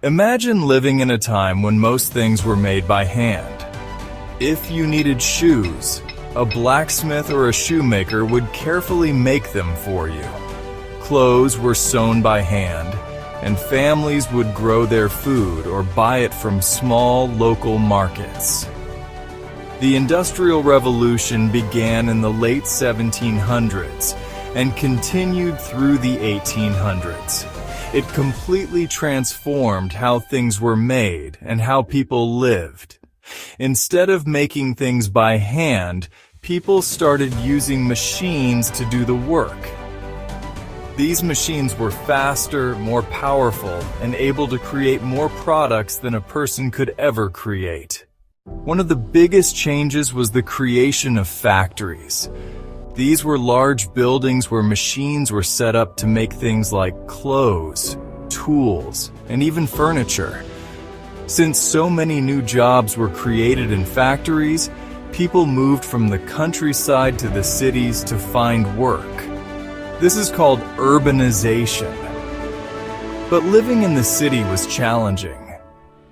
Imagine living in a time when most things were made by hand. If you needed shoes, a blacksmith or a shoemaker would carefully make them for you. Clothes were sewn by hand, and families would grow their food or buy it from small local markets. The Industrial Revolution began in the late 1700s and continued through the 1800s. It completely transformed how things were made and how people lived. Instead of making things by hand, people started using machines to do the work. These machines were faster, more powerful, and able to create more products than a person could ever create. One of the biggest changes was the creation of factories. These were large buildings where machines were set up to make things like clothes, tools, and even furniture. Since so many new jobs were created in factories, people moved from the countryside to the cities to find work. This is called urbanization. But living in the city was challenging.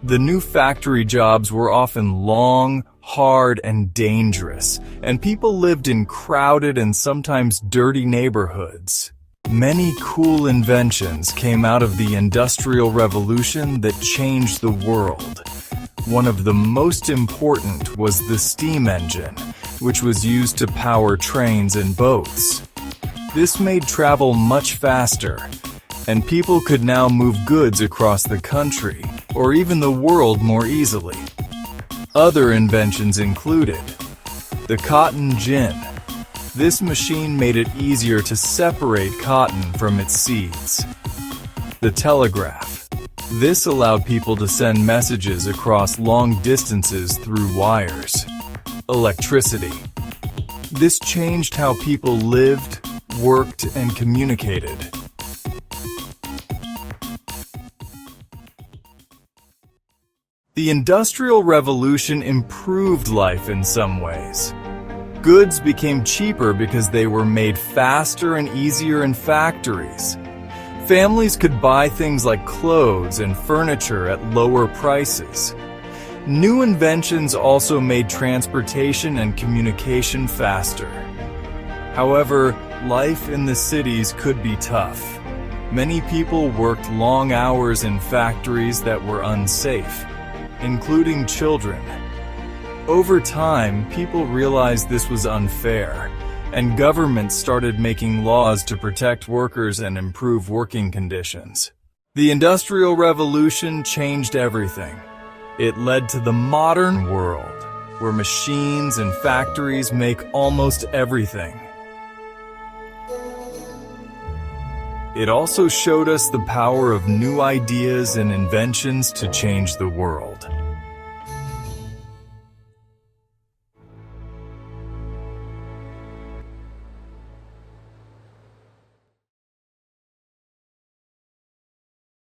The new factory jobs were often long, hard, and dangerous, and people lived in crowded and sometimes dirty neighborhoods. Many cool inventions came out of the Industrial Revolution that changed the world. One of the most important was the steam engine, which was used to power trains and boats. This made travel much faster, and people could now move goods across the country, or even the world, more easily. Other inventions included the cotton gin. This machine made it easier to separate cotton from its seeds. The telegraph. This allowed people to send messages across long distances through wires. Electricity. This changed how people lived, worked, and communicated. The Industrial Revolution improved life in some ways. Goods became cheaper because they were made faster and easier in factories. Families could buy things like clothes and furniture at lower prices. New inventions also made transportation and communication faster. However, life in the cities could be tough. Many people worked long hours in factories that were unsafe, including children. Over time, people realized this was unfair, and governments started making laws to protect workers and improve working conditions. The Industrial Revolution changed everything. It led to the modern world, where machines and factories make almost everything. It also showed us the power of new ideas and inventions to change the world.